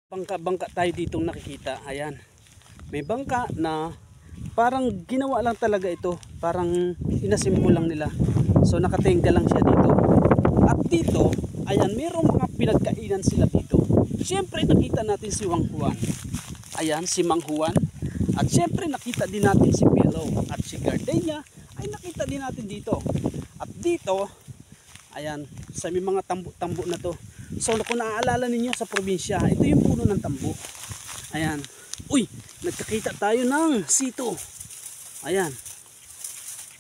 Bangka-bangka tayo ditong nakikita. Ayan. May bangka na parang ginawa lang talaga ito. Parang inasimbo lang nila. So nakatenga lang siya dito. At dito, ayan, mayroong mga pinagkainan sila dito. Siyempre nakita natin si Wang Juan. Ayan, si Mang Juan. At siyempre nakita din natin si Pillow. At si Gardenia ay nakita din natin dito. At dito, ayan, sa may mga tambo-tambo na to. So kung naaalala ninyo sa probinsya, ito yung puno ng tambo. Ayan. Uy, nagkakita tayo ng sito. Ayan.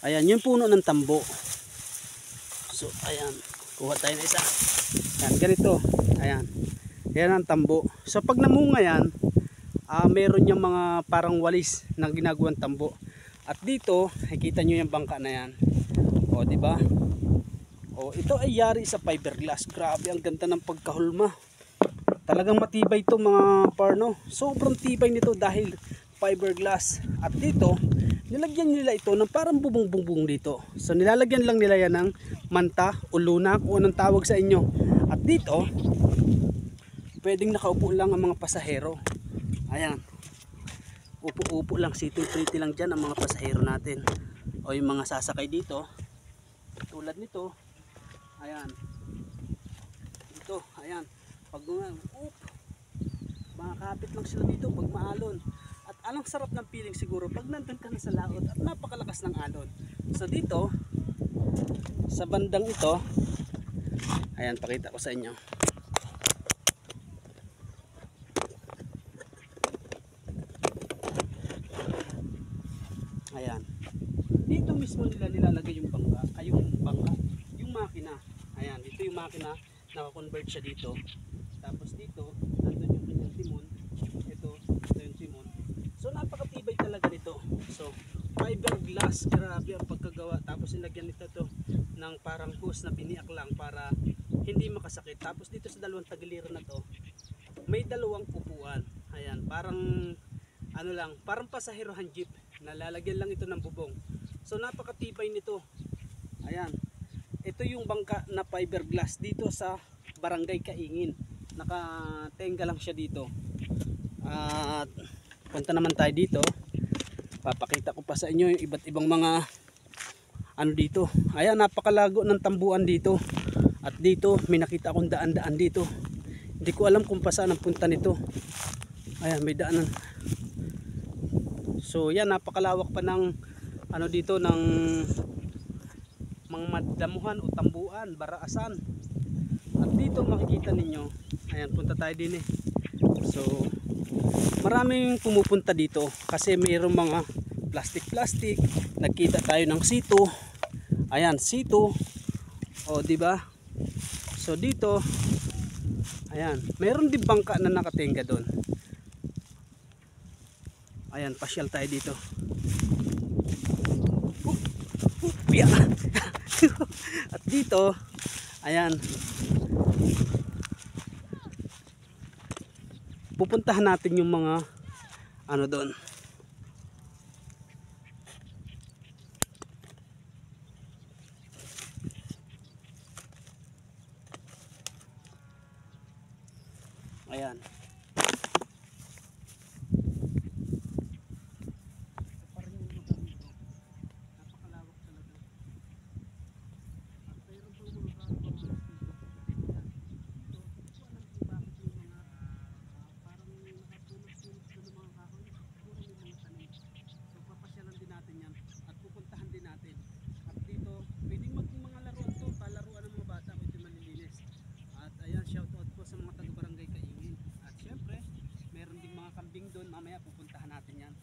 Ayan, yung puno ng tambo. So, ayan. Kuha tayo na isa. Ayan, ganito. Ayan. Ayan ang tambo. So pag namunga yan, meron yung mga parang walis na ginagawang tambo. At dito, nakikita nyo yung bangka na yan. O, diba? O, ito ay yari sa fiberglass. Grabe, ang ganda ng pagkahulma. Talagang matibay ito mga parno. Sobrang tibay nito dahil fiberglass. At dito, nilagyan nila ito ng parang bubong-bubong dito. So nilalagyan lang nila yan ng manta o luna kung anong tawag sa inyo. At dito, pwedeng nakaupo lang ang mga pasahero. Ayan. Upo-upo lang, sitting-pretty lang dyan ang mga pasahero natin. O yung mga sasakay dito. Tulad nito. Ayan. Dito, ayan. Pag makakapit lang sila dito pag maalon. At alang sarap ng feeling siguro pag nandun ka na sa laot at napakalakas ng alon. So dito, sa bandang ito, ayan, pakita ko sa inyo. Ayan. Dito mismo nila nilalagay yung bangka, yung makina. Ayan, ito yung makina, naka-convert siya dito. Tapos dito, nandun yung kanyang timon. Ito yung timon. So napakatibay talaga nito. So fiberglass, grabe ang pagkagawa. Tapos nilagyan nito to ng parang hose na biniak lang para hindi makasakit. Tapos dito sa dalawang tagiliran na to, may dalawang upuan. Ayan, parang ano lang, parang pasaherohan jeep. Nalalagyan lang ito ng bubong. So napakatibay nito. Ayan. Ito yung bangka na fiberglass dito sa Barangay Kaingin. Nakatenga lang siya dito. At punta naman tayo dito. Papakita ko pa sa inyo yung iba't ibang mga ano dito. Ayan, napakalago ng tambuan dito. At dito may nakita akong daan-daan dito. Hindi ko alam kung pa saan ang punta nito. Ayan, may daanan. So yan, napakalawak pa ng ano dito, ng mga madamuhan o tambuan, baraasan. At dito makikita ninyo, ayan, punta tayo din eh. So maraming pumupunta dito kasi mayroong mga plastic. Nagkita tayo ng sito. Ayan, sito. O di ba? So dito, ayan, mayroon din bangka na nakatenga doon. Ayan, pasyal tayo dito. At dito, ayan, pupuntahan natin yung mga ano doon. Ayan. Doon mamaya pupuntahan natin yan.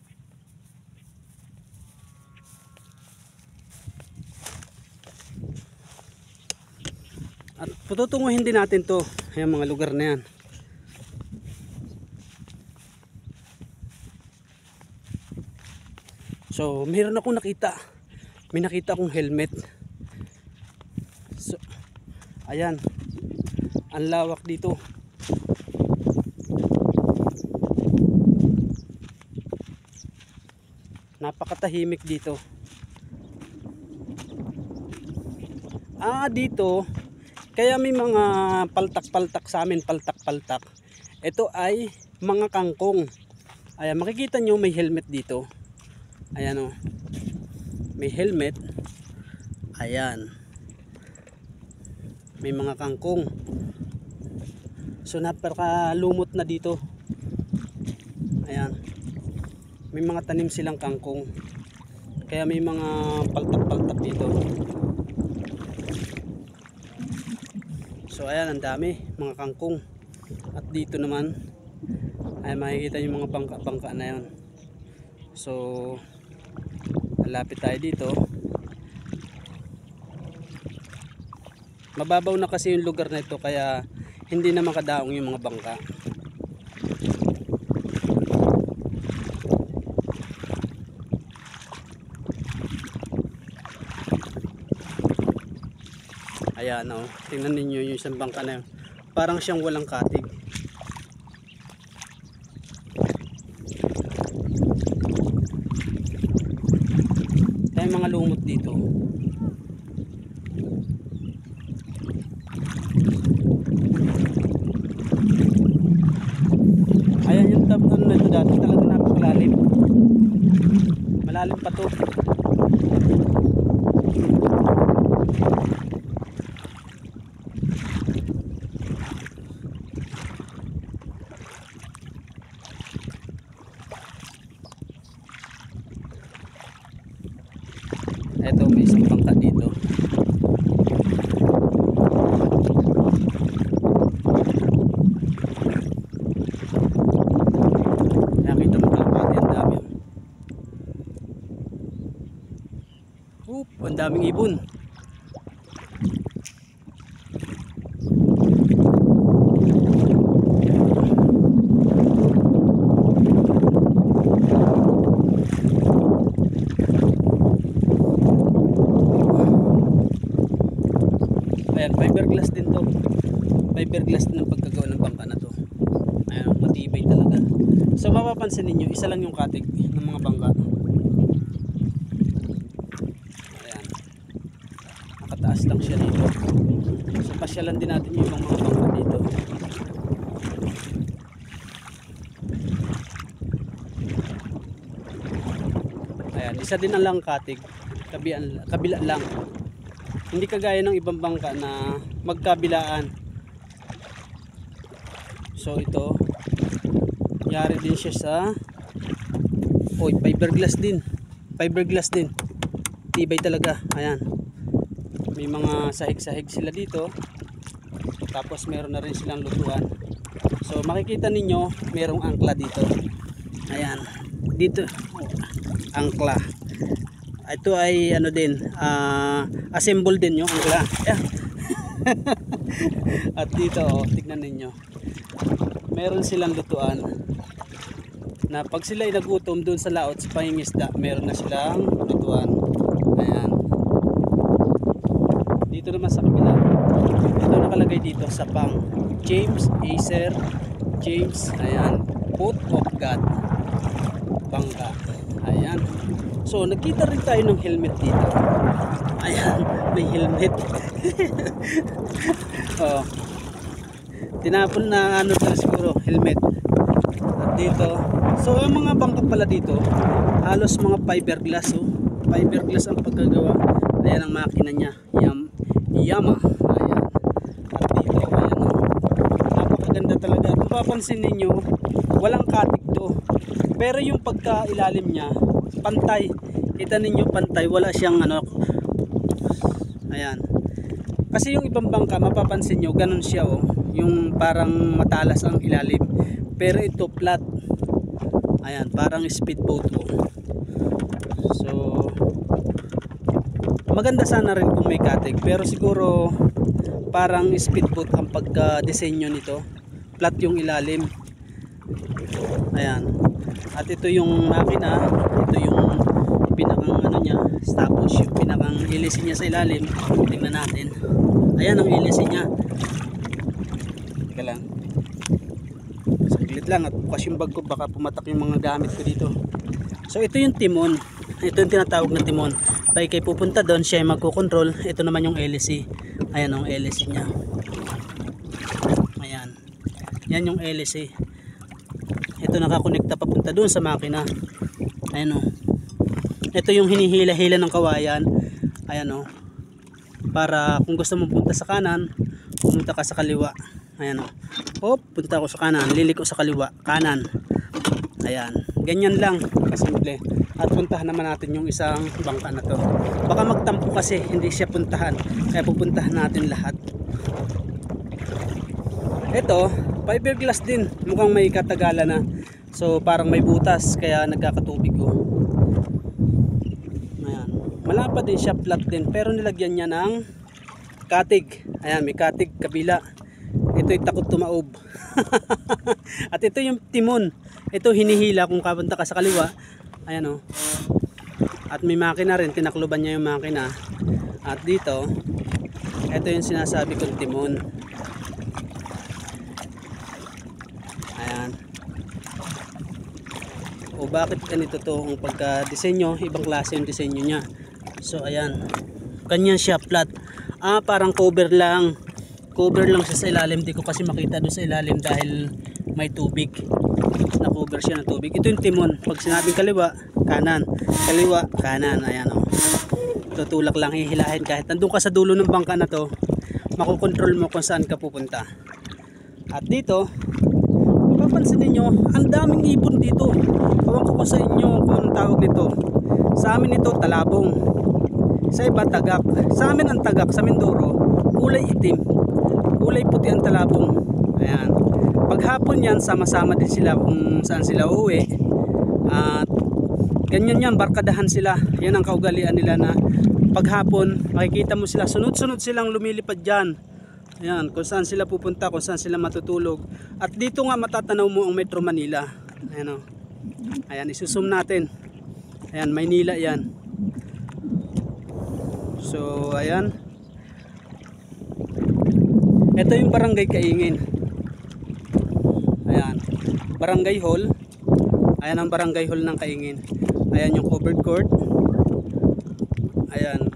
At tutunguhin din natin to, yung mga lugar na yan. So mayroon akong nakita, may nakita akong helmet. So ayan, ang lawak dito. Napakatahimik dito. Dito kaya may mga paltak-paltak sa amin, paltak-paltak. Ito ay mga kangkong. Ayan, makikita nyo may helmet dito. Ayan o. May helmet. Ayan. May mga kangkong. So napakalumot na dito. Ayan. May mga tanim silang kangkong. Kaya may mga paltak-paltak dito. So ayan, ang dami mga kangkong. At dito naman ay makikita yung mga bangka-bangka na yun. So malapit tayo dito. Mababaw na kasi yung lugar na ito, kaya hindi na makadaong yung mga bangka. Ayan o, tingnan ninyo yung isang bangka na yun. Parang siyang walang katig. Kaya mga lumot dito. Ayan yung taban na ito dati, talaga napakalalim. Malalim pa to. Ito, may isang bangka dito. Nakita mo kapati, ang dami. Ang daming ibon. Ayan, fiberglass din to. Fiberglass din ang pagkagawa ng bangka na to. Ayan, matibay talaga. So mapapansin ninyo, isa lang yung katig ng mga bangka. Ayan, nakataas lang siya dito. So pasyalan din natin yung ibang mga bangka dito. Ayan, isa din ang lang katig, kabila lang. Hindi kagaya ng ibang bangka na magkabilaan. So ito, yari din siya sa fiberglass din. Fiberglass din. Tibay talaga. Ayan. May mga sahig-sahig sila dito. Tapos meron na rin silang lutuan. So makikita ninyo, merong angkla dito. Ayan. Dito, angkla. Ito ay ano din, assemble din yung angkla. Yeah. At dito, tignan ninyo, meron silang lutuan na pag sila ay nagutom doon sa laot sa pangingisda, meron na silang lutuan. Ayan. Dito naman sa kabila, ito nakalagay dito sa pang James Acer James. Ayan, Foot of God bangka. Ayan. So nagkita rin tayo ng helmet dito. Ayan, may helmet. Oh. Tinapon na ano na siguro, helmet. At dito, so ang mga bangka pala dito, halos mga fiberglass. Oh. Fiberglass ang pagkagawa. Ayan ang makina niya, Yamaha. Ayan. At dito, ayan oh. Napakaganda talaga. Kung papansin ninyo, walang katig to. Pero yung pagkailalim niya, pantay. Kita ninyo pantay, wala siyang ano. Ayan. Kasi yung ibang bangka, mapapansin nyo, ganun siya oh. Yung parang matalas ang ilalim. Pero ito flat. Ayan, parang speedboat oh. So maganda sana rin kung may katig, pero siguro parang speedboat ang pagka-disenyo nito. Flat yung ilalim. Ayan. At ito yung makina, ito yung pinakang ano niya, tapos yung pinakang ilisin niya sa ilalim. Tingnan natin. Ayan ang ilisin niya. Teka lang. Saglit lang at bukas yung bag ko, baka pumatak yung mga gamit ko dito. So ito yung timon. Ito yung tinatawag na timon. Pag kayo pupunta doon, siya yung magkocontrol. Ito naman yung hélice. Ayan ang hélice niya. Ayan. Yan yung hélice. Ito nakakonekta papunta doon sa makina. Ayan o. Ito yung hinihila-hila ng kawayan. Ayan o. Para kung gusto mong punta sa kanan, pumunta ka sa kaliwa. Ayan o. Hop, punta ako sa kanan, liliko sa kaliwa, kanan. Ayan, ganyan lang kasimple. At puntahan naman natin yung isang bangka na to. Baka magtampo kasi hindi siya puntahan, kaya pupuntahan natin lahat. Ito, fiberglass din, mukhang may katagalan na. So parang may butas kaya nagkakatubig oh. Ayan, malapad din siya, flat din, pero nilagyan niya ng katig. Ayan, may katig kabila. Ito'y takot tumaob. At ito yung timon. Ito hinihila kung kapunta ka sa kaliwa. Ayan o. At may makina rin. Tinakluban niya yung makina. At dito, ito yung sinasabi kong timon. Ayan. O bakit ganito to? Ang pagka-disenyo, ibang klase yung disenyo niya. So ayan. Ganyan siya, flat. Parang cover lang. Cover lang siya sa ilalim. Di ko kasi makita doon sa ilalim dahil may tubig. Na-cover siya ng tubig. Ito yung timon. Pag sinabing kaliwa, kanan. Kaliwa, kanan. Ayan o. Tutulak lang, hihilahin. Kahit nandun ka sa dulo ng bangka na to, makokontrol mo kung saan ka pupunta. At dito, mapapansin ninyo, ang daming ibon dito. Ewan ko sa inyo kung anong tawag nito. Sa amin ito, talabong. Sa iba, tagak. Sa amin ang tagak, sa Mindoro, kulay itim. Kulay puti ang talabong. Ayan. Paghapon yan, sama-sama din sila kung saan sila uuwi. At ganyan yan, barkadahan sila. Yan ang kaugalian nila na paghapon, makikita mo sila, sunod-sunod silang lumilipad dyan. Ayan, kung saan sila pupunta, kung saan sila matutulog. At dito nga matatanaw mo ang Metro Manila. Ayan o. Ayan, isusum natin. Ayan, Maynila yan. So, ayan. Ito yung barangay Kaingin. Ayan, barangay hall. Ayan ang barangay hall ng Kaingin. Ayan yung covered court. Ayan.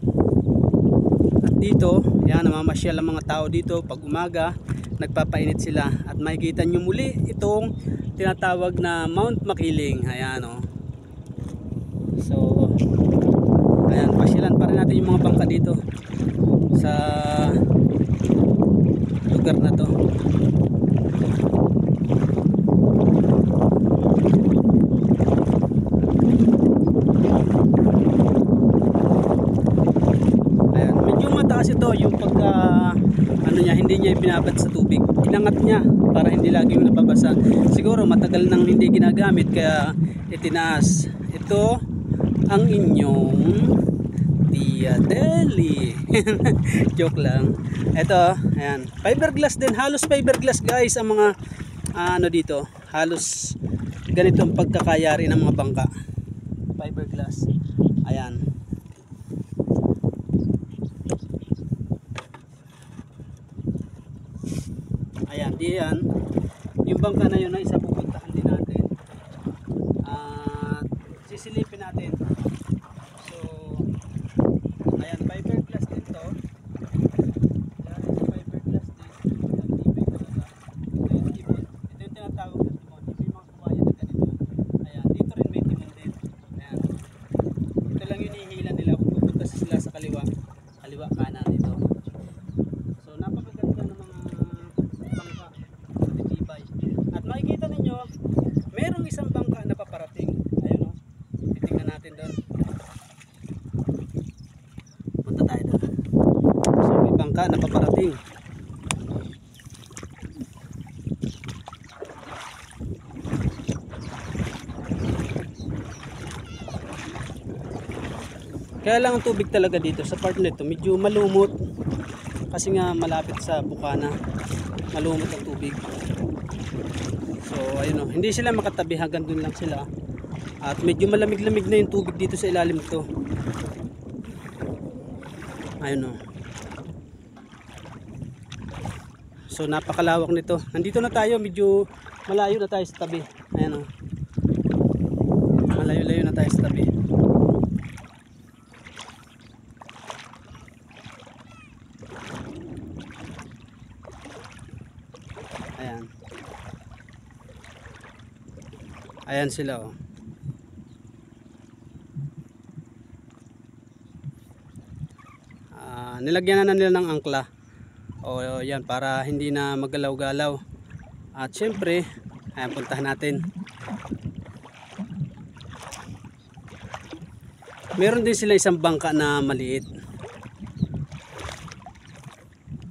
At dito, ayan, namamasyal ang mga tao dito pag umaga, nagpapainit sila. At makikita nyo muli itong tinatawag na Mount Makiling. Ayan o. So, ayan, pasyalan pa rin natin yung mga bangka dito sa lugar na to. Ayan, medyo mataas ito yung pagka ano niya, hindi niya ibinabad sa tubig. Inangat niya para hindi laging nababasa. Siguro matagal nang hindi ginagamit kaya itinaas. Ito ang inyong Tia Deli. Joke lang. Ito, ayan. Fiberglass din. Halos fiberglass guys ang mga ano dito. Halos ganito ang pagkakayari ng mga bangka. Fiberglass. Ayan. Ayan, diyan. Yung bangka na yun na isa pupuntahan din natin. Sisilipin natin. So, ayan, fiberglass din to. Ayan, ito fiberglass din. Ang tibay talaga. Ito yung timon. Ito yung tinatawag na timon. Ito yung mga kawayan na ganito. Ayan, dito rin may timon din. Ayan. Ito lang yung hihila nila kung pupunta sila sa kaliwa. Kaliwa, kanan ito. So, napakaganda ng mga bangka. Matitibay. At makikita ninyo, merong isang bangka na paparating. Ayun o. Titingnan natin doon. Punta tayo doon. So may bangka na paparating. Kaya lang ang tubig talaga dito sa part nito medyo malumot. Kasi nga malapit sa bukana. Malumot ang tubig. So ayun o. Hindi sila makatabi, hanggang doon lang sila. At medyo malamig-lamig na yung tubig dito sa ilalim ito. Ayun o. So napakalawak nito. Nandito na tayo, medyo malayo na tayo sa tabi. Ayun o. Malayo-layo na tayo sa tabi. Ayan. Ayan sila oh. Nilagyan na nila ng angkla. O yan, para hindi na magalaw-galaw. At syempre, ayan, puntahan natin. Meron din sila isang bangka na maliit.